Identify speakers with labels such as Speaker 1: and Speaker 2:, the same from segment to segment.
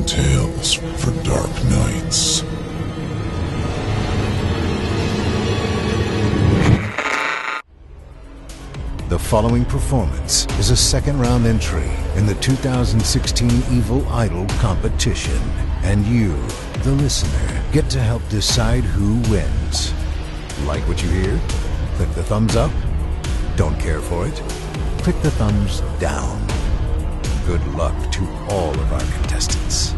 Speaker 1: Chilling tales for dark nights.
Speaker 2: The following performance is a second-round entry in the 2016 Evil Idol competition, and you, the listener, get to help decide who wins. Like what you hear? Click the thumbs up. Don't care for it? Click the thumbs down. Good luck to all of our contestants.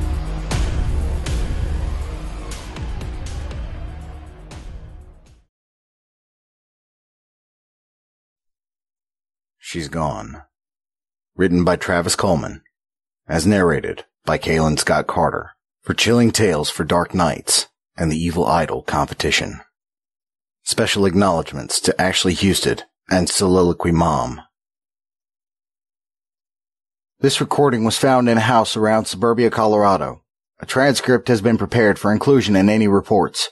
Speaker 3: She's Gone. Written by Travis Kulman. As narrated by Kailaan Scott Carter. For Chilling Tales for Dark Nights and the Evil Idol competition. Special acknowledgments to Ashley Houston and Soliloquy Mom. This recording was found in a house around Suburbia, Colorado. A transcript has been prepared for inclusion in any reports.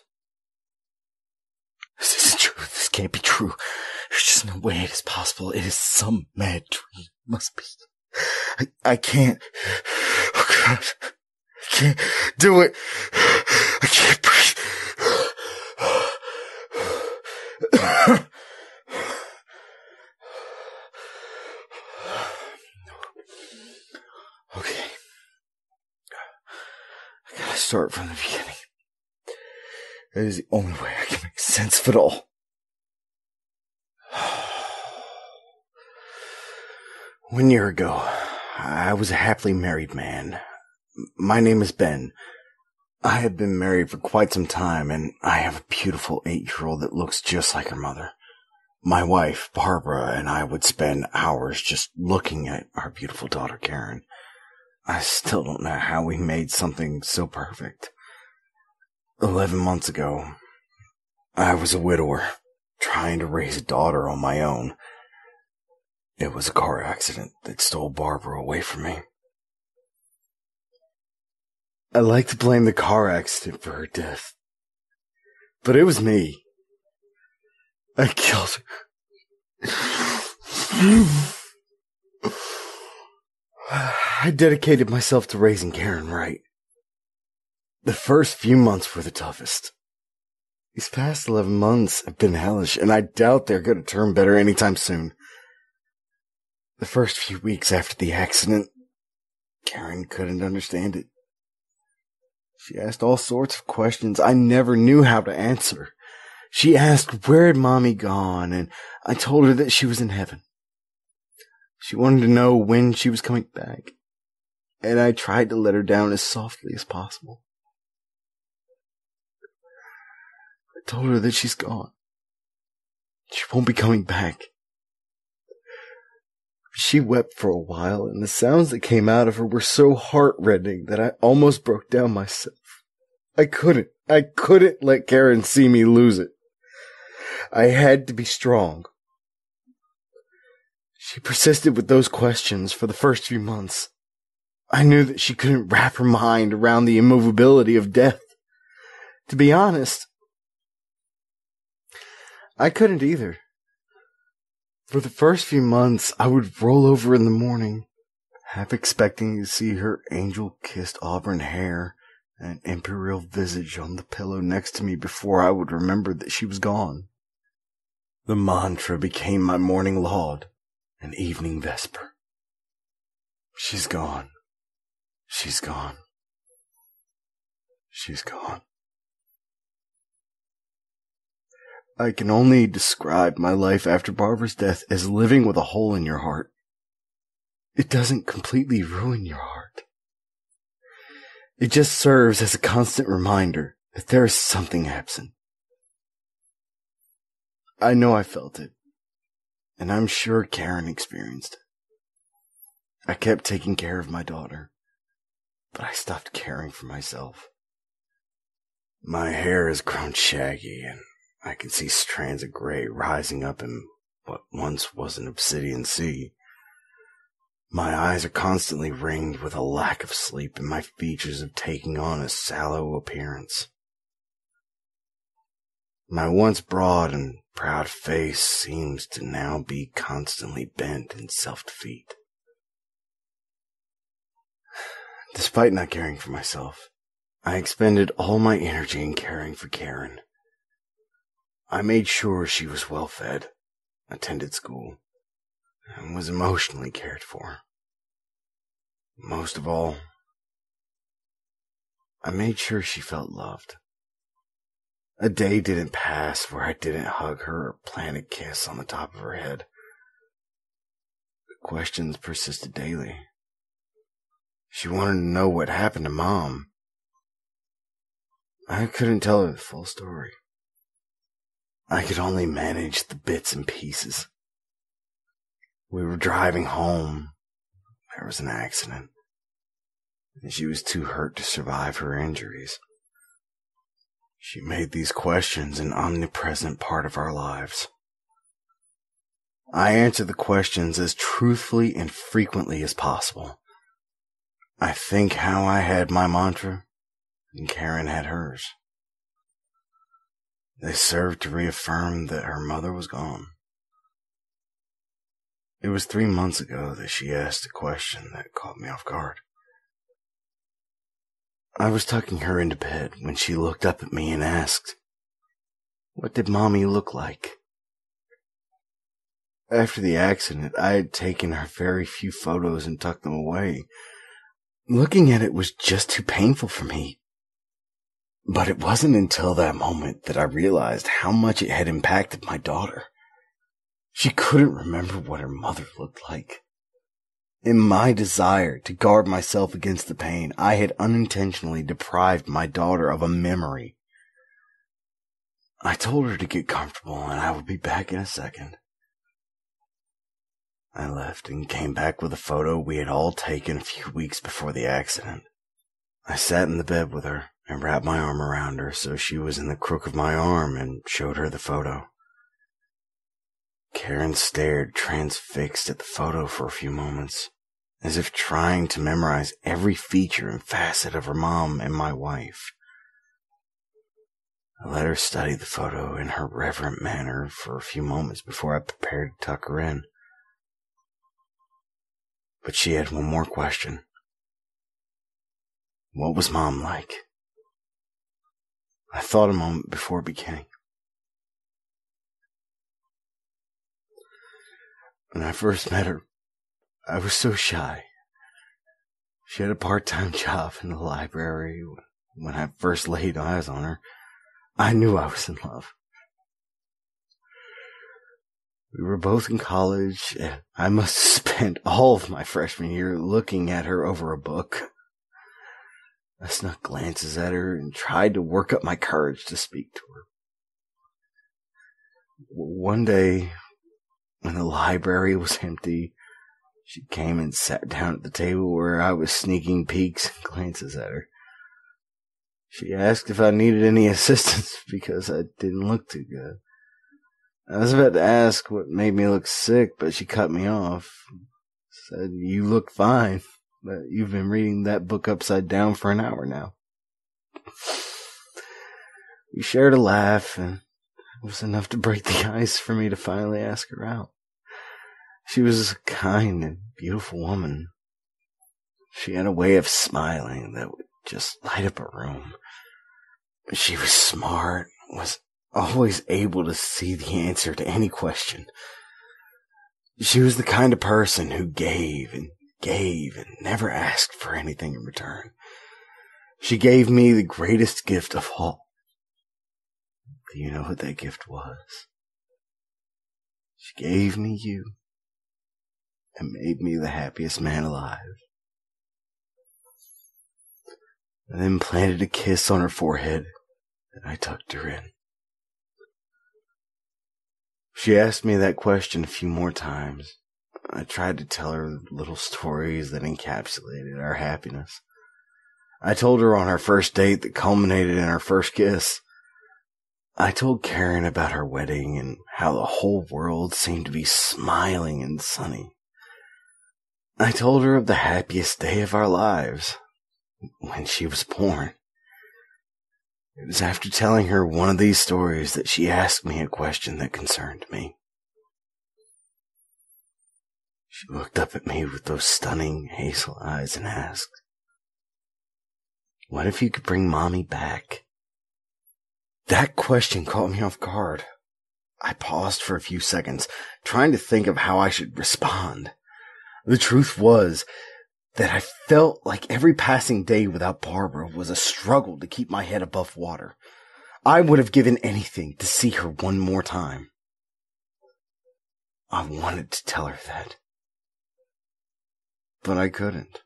Speaker 4: This isn't true. This can't be true. There's just no way it is possible. It is some mad dream. It must be. I can't. Oh God. I can't do it. I can't breathe. Okay. I gotta start from the beginning. That is the only way I can make sense of it all.
Speaker 3: One year ago, I was a happily married man. My name is Ben. I have been married for quite some time, and I have a beautiful 8-year-old that looks just like her mother. My wife, Barbara, and I would spend hours just looking at our beautiful daughter, Karen. I still don't know how we made something so perfect. 11 months ago, I was a widower, trying to raise a daughter on my own. It was a car accident that stole Barbara away from me. I like to blame the car accident for her death, but it was me. I killed her. I dedicated myself to raising Karen right. The first few months were the toughest. These past 11 months have been hellish, and I doubt they're going to turn better anytime soon. The first few weeks after the accident, Karen couldn't understand it. She asked all sorts of questions I never knew how to answer. She asked, where had Mommy gone? And I told her that she was in heaven. She wanted to know when she was coming back, and I tried to let her down as softly as possible. I told her that she's gone. She won't be coming back. She wept for a while, and the sounds that came out of her were so heart-rending that I almost broke down myself. I couldn't let Karen see me lose it. I had to be strong. She persisted with those questions for the first few months. I knew that she couldn't wrap her mind around the immovability of death. To be honest, I couldn't either. For the first few months, I would roll over in the morning, half expecting to see her angel-kissed auburn hair and imperial visage on the pillow next to me before I would remember that she was gone. The mantra became my morning laud and evening vesper. She's gone. She's gone. She's gone. I can only describe my life after Barbara's death as living with a hole in your heart. It doesn't completely ruin your heart. It just serves as a constant reminder that there is something absent. I know I felt it, and I'm sure Karen experienced it. I kept taking care of my daughter, but I stopped caring for myself. My hair has grown shaggy, and I can see strands of gray rising up in what once was an obsidian sea. My eyes are constantly ringed with a lack of sleep, and my features have taken on a sallow appearance. My once broad and proud face seems to now be constantly bent in self-defeat. Despite not caring for myself, I expended all my energy in caring for Karen. I made sure she was well fed, attended school, and was emotionally cared for. Most of all, I made sure she felt loved. A day didn't pass where I didn't hug her or plant a kiss on the top of her head. The questions persisted daily. She wanted to know what happened to Mom. I couldn't tell her the full story. I could only manage the bits and pieces. We were driving home. There was an accident, and she was too hurt to survive her injuries. She made these questions an omnipresent part of our lives. I answered the questions as truthfully and frequently as possible. I think how I had my mantra, and Karen had hers. They served to reaffirm that her mother was gone. It was 3 months ago that she asked a question that caught me off guard. I was tucking her into bed when she looked up at me and asked, "What did Mommy look like?" After the accident, I had taken her very few photos and tucked them away. Looking at it was just too painful for me. But it wasn't until that moment that I realized how much it had impacted my daughter. She couldn't remember what her mother looked like. In my desire to guard myself against the pain, I had unintentionally deprived my daughter of a memory. I told her to get comfortable and I would be back in a second. I left and came back with a photo we had all taken a few weeks before the accident. I sat in the bed with her and wrapped my arm around her so she was in the crook of my arm and showed her the photo. Karen stared transfixed at the photo for a few moments, as if trying to memorize every feature and facet of her mom and my wife. I let her study the photo in her reverent manner for a few moments before I prepared to tuck her in. But she had one more question. What was Mom like? I thought a moment before beginning. When I first met her, I was so shy. She had a part-time job in the library. When I first laid eyes on her, I knew I was in love. We were both in college, and I must have spent all of my freshman year looking at her over a book. I snuck glances at her and tried to work up my courage to speak to her. One day, when the library was empty, she came and sat down at the table where I was sneaking peeks and glances at her. She asked if I needed any assistance because I didn't look too good. I was about to ask what made me look sick, but she cut me off. Said, "You look fine, but you've been reading that book upside down for an hour now." We shared a laugh, and it was enough to break the ice for me to finally ask her out. She was a kind and beautiful woman. She had a way of smiling that would just light up a room. She was smart, was always able to see the answer to any question. She was the kind of person who gave and never asked for anything in return. She gave me the greatest gift of all. Do you know what that gift was? She gave me you and made me the happiest man alive. And then planted a kiss on her forehead, and I tucked her in. She asked me that question a few more times. I tried to tell her little stories that encapsulated our happiness. I told her on our first date that culminated in our first kiss. I told Karen about her wedding and how the whole world seemed to be smiling and sunny. I told her of the happiest day of our lives, when she was born. It was after telling her one of these stories that she asked me a question that concerned me. She looked up at me with those stunning hazel eyes and asked, What if you could bring Mommy back? That question caught me off guard. I paused for a few seconds, trying to think of how I should respond. The truth was that I felt like every passing day without Barbara was a struggle to keep my head above water. I would have given anything to see her one more time. I wanted to tell her that, but I couldn't.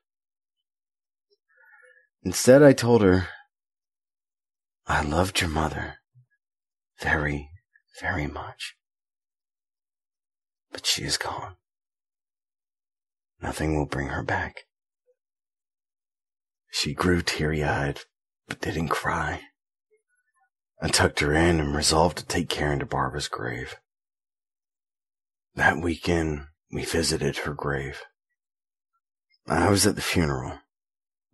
Speaker 3: Instead, I told her, I loved your mother very, very much, but she is gone. Nothing will bring her back. She grew teary-eyed, but didn't cry. I tucked her in and resolved to take Karen to Barbara's grave. That weekend, we visited her grave. I was at the funeral,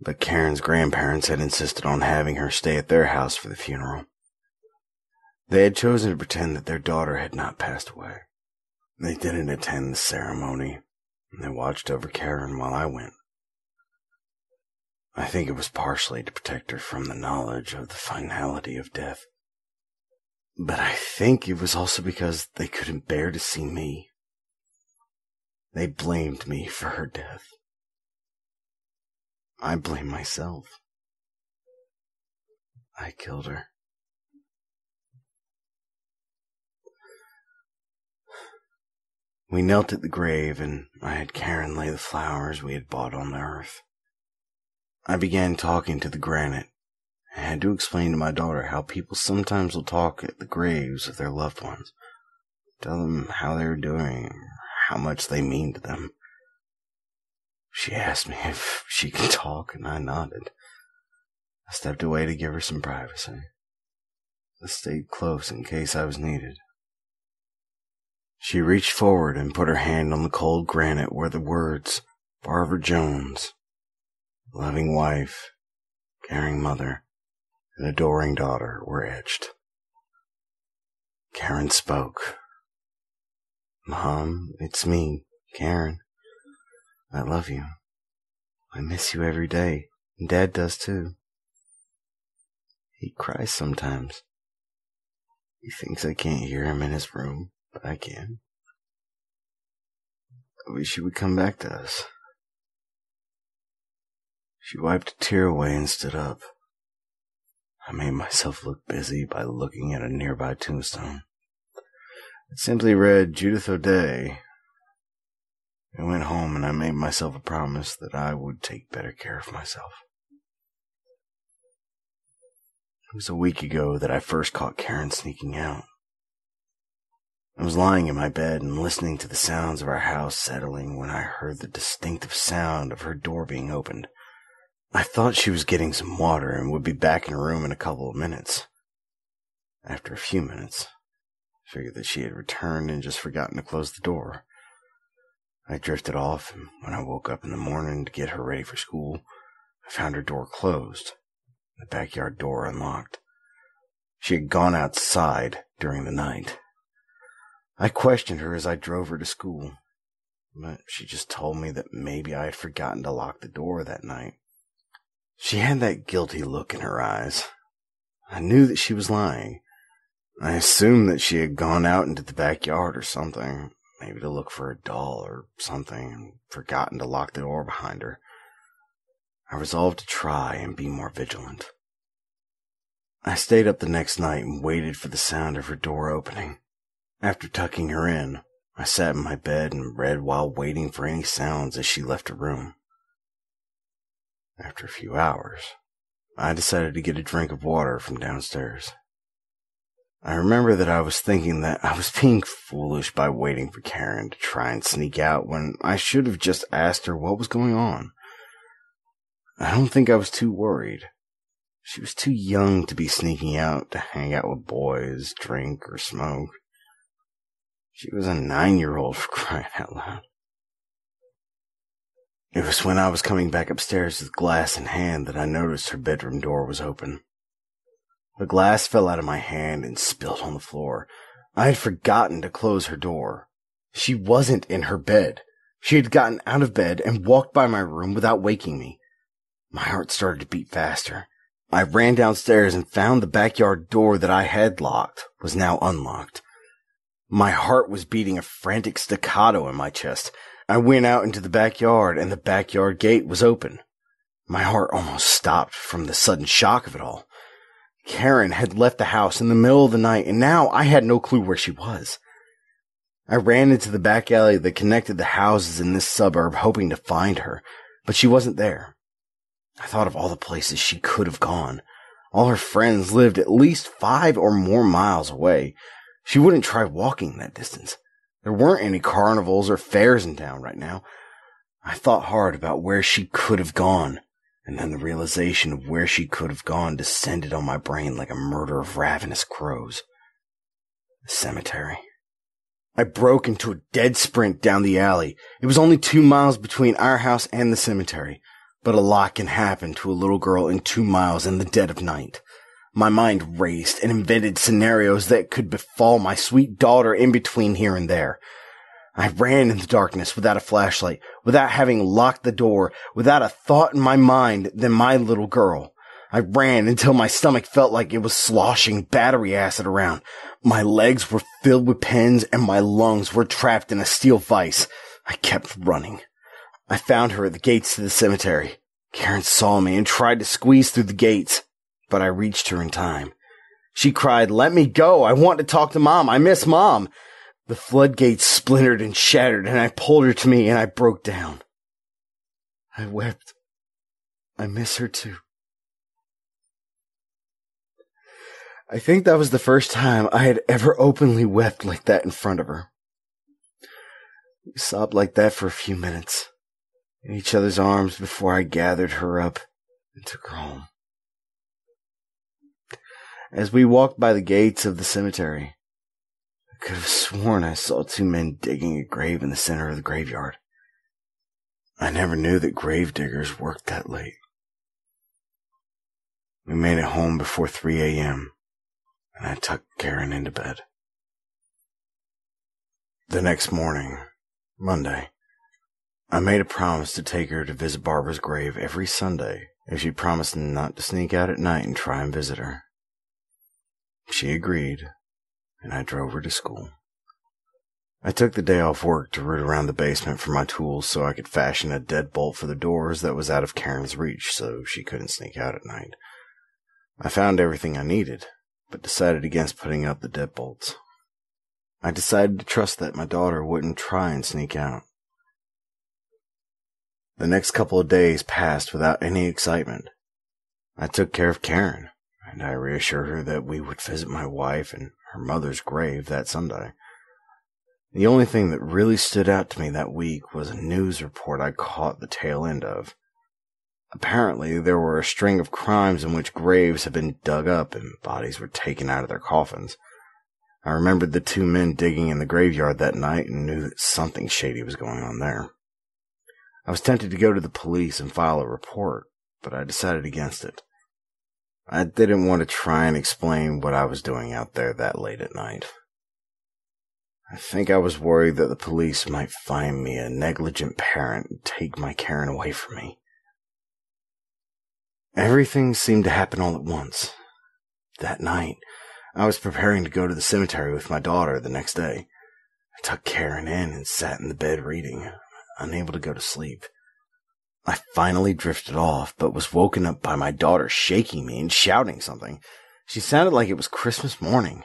Speaker 3: but Karen's grandparents had insisted on having her stay at their house for the funeral. They had chosen to pretend that their daughter had not passed away. They didn't attend the ceremony, and they watched over Karen while I went. I think it was partially to protect her from the knowledge of the finality of death. But I think it was also because they couldn't bear to see me. They blamed me for her death. I blame myself. I killed her. We knelt at the grave, and I had Karen lay the flowers we had bought on the earth. I began talking to the granite. I had to explain to my daughter how people sometimes will talk at the graves of their loved ones, tell them how they're doing, or how much they mean to them. She asked me if she could talk, and I nodded. I stepped away to give her some privacy. I stayed close in case I was needed. She reached forward and put her hand on the cold granite where the words, Barbara Jones, loving wife, caring mother, and adoring daughter were etched. Karen spoke. Mom, it's me, Karen. I love you. I miss you every day, and Dad does too. He cries sometimes. He thinks I can't hear him in his room, but I can. I wish you would come back to us. She wiped a tear away and stood up. I made myself look busy by looking at a nearby tombstone. It simply read, Judith O'Day. I went home and I made myself a promise that I would take better care of myself. It was a week ago that I first caught Karen sneaking out. I was lying in my bed and listening to the sounds of our house settling when I heard the distinctive sound of her door being opened. I thought she was getting some water and would be back in her room in a couple of minutes. After a few minutes, I figured that she had returned and just forgotten to close the door. I drifted off, and when I woke up in the morning to get her ready for school, I found her door closed, the backyard door unlocked. She had gone outside during the night. I questioned her as I drove her to school, but she just told me that maybe I had forgotten to lock the door that night. She had that guilty look in her eyes. I knew that she was lying. I assumed that she had gone out into the backyard or something, maybe to look for a doll or something, and forgotten to lock the door behind her. I resolved to try and be more vigilant. I stayed up the next night and waited for the sound of her door opening. After tucking her in, I sat in my bed and read while waiting for any sounds as she left her room. After a few hours, I decided to get a drink of water from downstairs. I remember that I was thinking that I was being foolish by waiting for Karen to try and sneak out when I should have just asked her what was going on. I don't think I was too worried. She was too young to be sneaking out to hang out with boys, drink, or smoke. She was a 9-year-old for crying out loud. It was when I was coming back upstairs with glass in hand that I noticed her bedroom door was open. The glass fell out of my hand and spilled on the floor. I had forgotten to close her door. She wasn't in her bed. She had gotten out of bed and walked by my room without waking me. My heart started to beat faster, I ran downstairs and found the backyard door that I had locked was now unlocked. My heart was beating a frantic staccato in my chest. I went out into the backyard and the backyard gate was open. My heart almost stopped from the sudden shock of it all. Karen had left the house in the middle of the night and now I had no clue where she was. I ran into the back alley that connected the houses in this suburb hoping to find her, but she wasn't there. I thought of all the places she could have gone. All her friends lived at least 5 or more miles away. She wouldn't try walking that distance. There weren't any carnivals or fairs in town right now. I thought hard about where she could have gone, and then the realization of where she could have gone descended on my brain like a murder of ravenous crows. The cemetery. I broke into a dead sprint down the alley. It was only 2 miles between our house and the cemetery, but a lot can happen to a little girl in 2 miles in the dead of night. My mind raced and invented scenarios that could befall my sweet daughter in between here and there. I ran in the darkness without a flashlight, without having locked the door, without a thought in my mind than my little girl. I ran until my stomach felt like it was sloshing battery acid around. My legs were filled with pins and my lungs were trapped in a steel vise. I kept running. I found her at the gates to the cemetery. Karen saw me and tried to squeeze through the gates, but I reached her in time. She cried, "Let me go. I want to talk to Mom. I miss Mom." The floodgates splintered and shattered, and I pulled her to me and I broke down. I wept. I miss her too. I think that was the first time I had ever openly wept like that in front of her. We sobbed like that for a few minutes in each other's arms before I gathered her up and took her home. As we walked by the gates of the cemetery, I could have sworn I saw 2 men digging a grave in the center of the graveyard. I never knew that grave diggers worked that late. We made it home before 3 a.m., and I tucked Karen into bed. The next morning, Monday, I made a promise to take her to visit Barbara's grave every Sunday if she promised not to sneak out at night and try and visit her. She agreed, and I drove her to school. I took the day off work to root around the basement for my tools so I could fashion a deadbolt for the doors that was out of Karen's reach so she couldn't sneak out at night. I found everything I needed, but decided against putting up the deadbolts. I decided to trust that my daughter wouldn't try and sneak out. The next couple of days passed without any excitement. I took care of Karen, and I reassured her that we would visit my wife and her mother's grave that Sunday. The only thing that really stood out to me that week was a news report I caught the tail end of. Apparently, there were a string of crimes in which graves had been dug up and bodies were taken out of their coffins. I remembered the 2 men digging in the graveyard that night and knew that something shady was going on there. I was tempted to go to the police and file a report, but I decided against it. I didn't want to try and explain what I was doing out there that late at night. I think I was worried that the police might find me a negligent parent and take my Karen away from me. Everything seemed to happen all at once. That night, I was preparing to go to the cemetery with my daughter the next day. I tucked Karen in and sat in the bed reading, unable to go to sleep. I finally drifted off, but was woken up by my daughter shaking me and shouting something. She sounded like it was Christmas morning.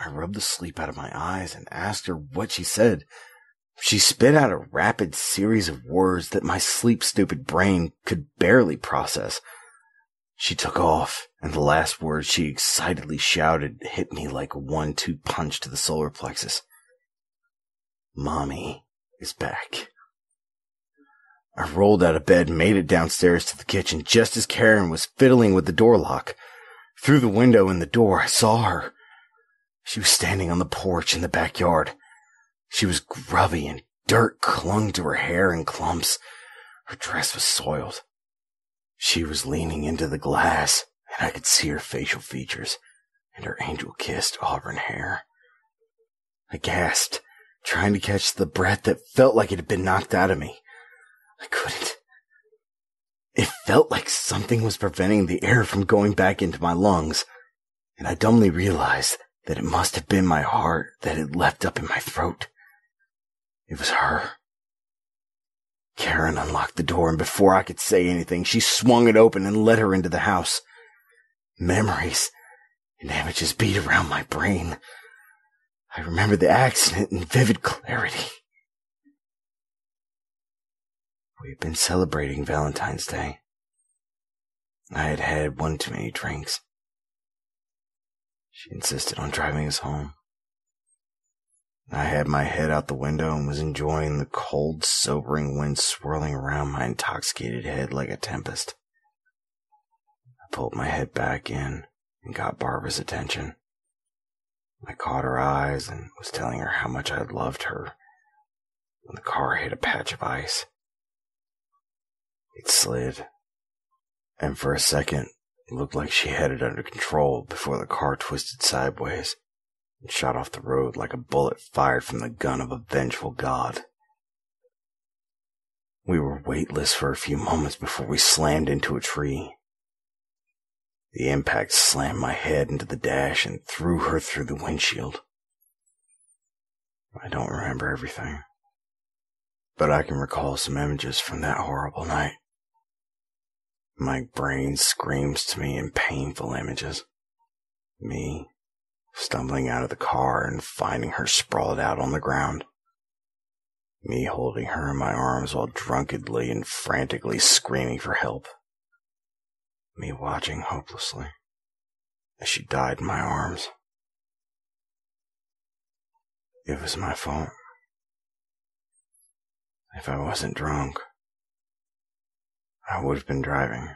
Speaker 3: I rubbed the sleep out of my eyes and asked her what she said. She spit out a rapid series of words that my sleep-stupid brain could barely process. She took off, and the last words she excitedly shouted hit me like a 1-2 punch to the solar plexus. Mommy is back. I rolled out of bed and made it downstairs to the kitchen just as Karen was fiddling with the door lock. Through the window in the door, I saw her. She was standing on the porch in the backyard. She was grubby and dirt clung to her hair in clumps. Her dress was soiled. She was leaning into the glass, and I could see her facial features and her angel-kissed auburn hair. I gasped, trying to catch the breath that felt like it had been knocked out of me. I couldn't. It felt like something was preventing the air from going back into my lungs, and I dumbly realized that it must have been my heart that had leapt up in my throat. It was her. Karen unlocked the door, and before I could say anything, she swung it open and let her into the house. Memories and images beat around my brain. I remember the accident in vivid clarity. We had been celebrating Valentine's Day. I had had one too many drinks. She insisted on driving us home. I had my head out the window and was enjoying the cold, sobering wind swirling around my intoxicated head like a tempest. I pulled my head back in and got Barbara's attention. I caught her eyes and was telling her how much I loved her when the car hit a patch of ice. It slid, and for a second, it looked like she had it under control before the car twisted sideways and shot off the road like a bullet fired from the gun of a vengeful god. We were weightless for a few moments before we slammed into a tree. The impact slammed my head into the dash and threw her through the windshield. I don't remember everything, but I can recall some images from that horrible night. My brain screams to me in painful images. Me stumbling out of the car and finding her sprawled out on the ground. Me holding her in my arms while drunkenly and frantically screaming for help. Me watching hopelessly as she died in my arms. It was my fault. If I wasn't drunk, I would have been driving.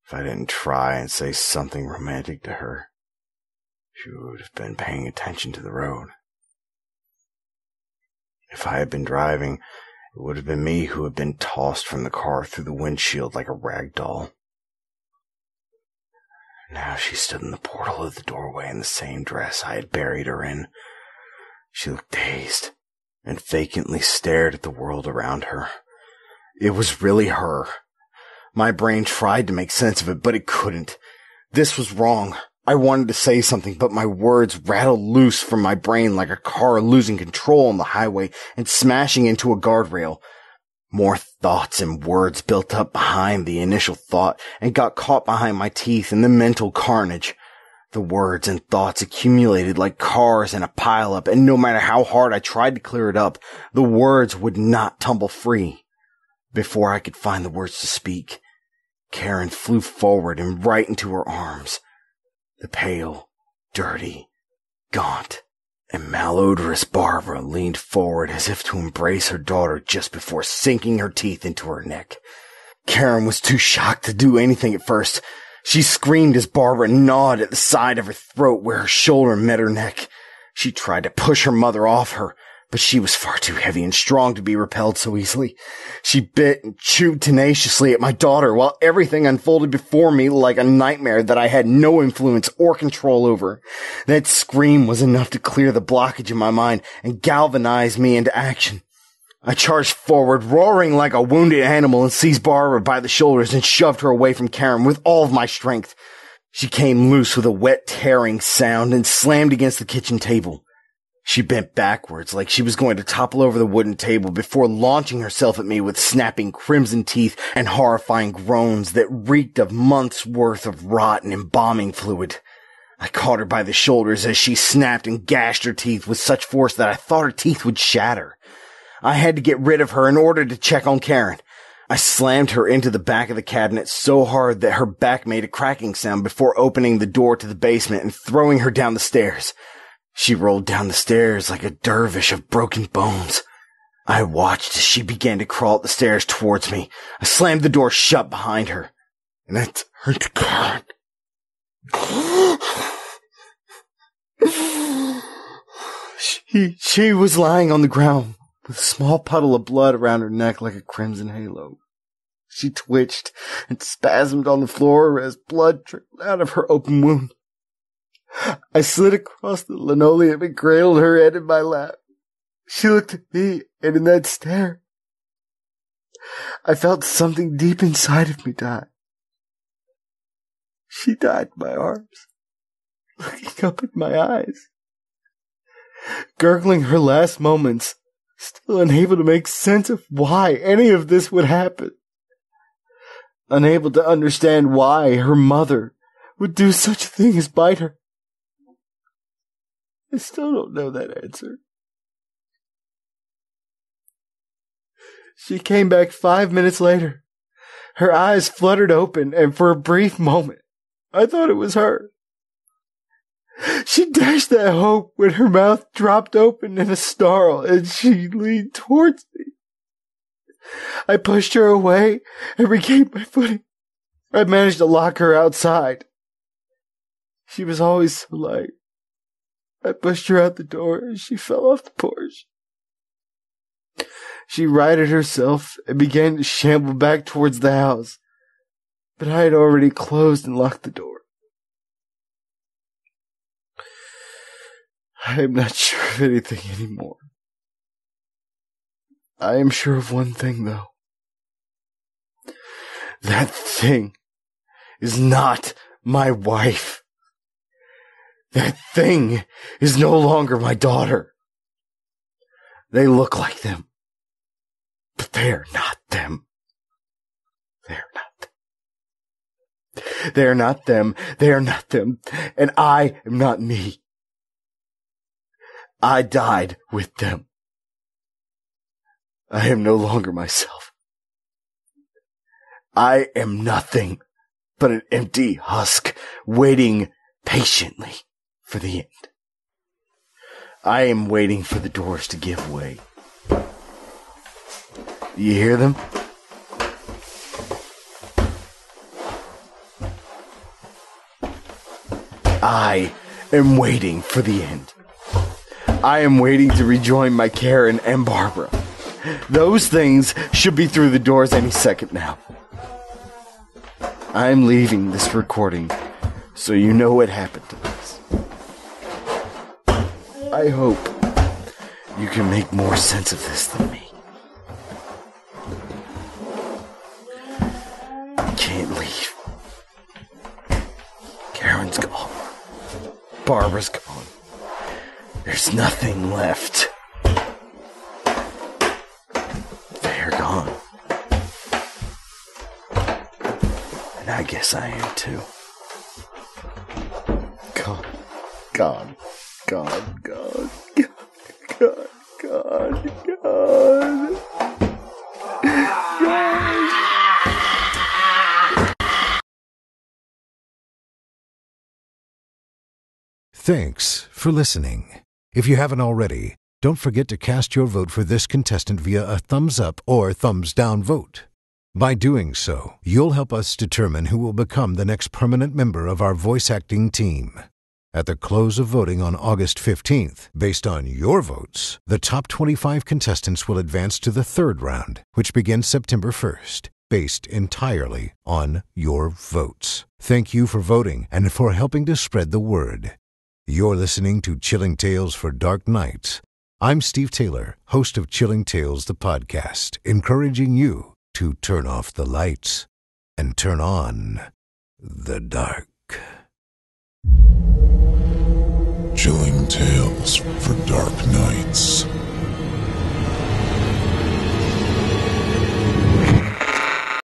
Speaker 3: If I didn't try and say something romantic to her, she would have been paying attention to the road. If I had been driving, it would have been me who had been tossed from the car through the windshield like a rag doll. Now she stood in the portal of the doorway in the same dress I had buried her in. She looked dazed and vacantly stared at the world around her. It was really her. My brain tried to make sense of it, but it couldn't. This was wrong. I wanted to say something, but my words rattled loose from my brain like a car losing control on the highway and smashing into a guardrail. More thoughts and words built up behind the initial thought and got caught behind my teeth in the mental carnage. The words and thoughts accumulated like cars in a pileup, and no matter how hard I tried to clear it up, the words would not tumble free. Before I could find the words to speak, Karen flew forward and right into her arms. The pale, dirty, gaunt, and malodorous Barbara leaned forward as if to embrace her daughter just before sinking her teeth into her neck. Karen was too shocked to do anything at first. She screamed as Barbara gnawed at the side of her throat where her shoulder met her neck. She tried to push her mother off her, but she was far too heavy and strong to be repelled so easily. She bit and chewed tenaciously at my daughter while everything unfolded before me like a nightmare that I had no influence or control over. That scream was enough to clear the blockage in my mind and galvanize me into action. I charged forward, roaring like a wounded animal, and seized Barbara by the shoulders and shoved her away from Karen with all of my strength. She came loose with a wet tearing sound and slammed against the kitchen table. She bent backwards like she was going to topple over the wooden table before launching herself at me with snapping crimson teeth and horrifying groans that reeked of months' worth of rot and embalming fluid. I caught her by the shoulders as she snapped and gashed her teeth with such force that I thought her teeth would shatter. I had to get rid of her in order to check on Karen. I slammed her into the back of the cabinet so hard that her back made a cracking sound before opening the door to the basement and throwing her down the stairs. She rolled down the stairs like a dervish of broken bones. I watched as she began to crawl up the stairs towards me. I slammed the door shut behind her, and I turned to Karen. She was lying on the ground with a small puddle of blood around her neck like a crimson halo. She twitched and spasmed on the floor as blood trickled out of her open wound. I slid across the linoleum and cradled her head in my lap. She looked at me, and in that stare, I felt something deep inside of me die. She died in my arms, looking up in my eyes, gurgling her last moments, still unable to make sense of why any of this would happen. Unable to understand why her mother would do such a thing as bite her. I still don't know that answer. She came back 5 minutes later. Her eyes fluttered open, and for a brief moment, I thought it was her. She dashed that hope when her mouth dropped open in a snarl, and she leaned towards me. I pushed her away and regained my footing. I managed to lock her outside. She was always so light. I pushed her out the door and she fell off the porch. She righted herself and began to shamble back towards the house, but I had already closed and locked the door. I am not sure of anything anymore. I am sure of one thing, though. That thing is not my wife. That thing is no longer my daughter. They look like them, but they are not them. They are not them. They are not them. They are not them. And I am not me. I died with them. I am no longer myself. I am nothing but an empty husk waiting patiently for the end. I am waiting for the doors to give way. You hear them? I am waiting for the end. I am waiting to rejoin my Karen and Barbara. Those things should be through the doors any second now. I'm leaving this recording so you know what happened to us. I hope you can make more sense of this than me. I can't leave. Karen's gone. Barbara's gone. There's nothing left. They're gone. And I guess I am too. God, God, God, God, God, God, God.
Speaker 2: Thanks for listening. If you haven't already, don't forget to cast your vote for this contestant via a thumbs up or thumbs down vote. By doing so, you'll help us determine who will become the next permanent member of our voice acting team. At the close of voting on August 15th, based on your votes, the top 25 contestants will advance to the third round, which begins September 1st, based entirely on your votes. Thank you for voting and for helping to spread the word. You're listening to Chilling Tales for Dark Nights. I'm Steve Taylor, host of Chilling Tales, the podcast, encouraging you to turn off the lights and turn on the dark.
Speaker 1: Chilling Tales for Dark Nights.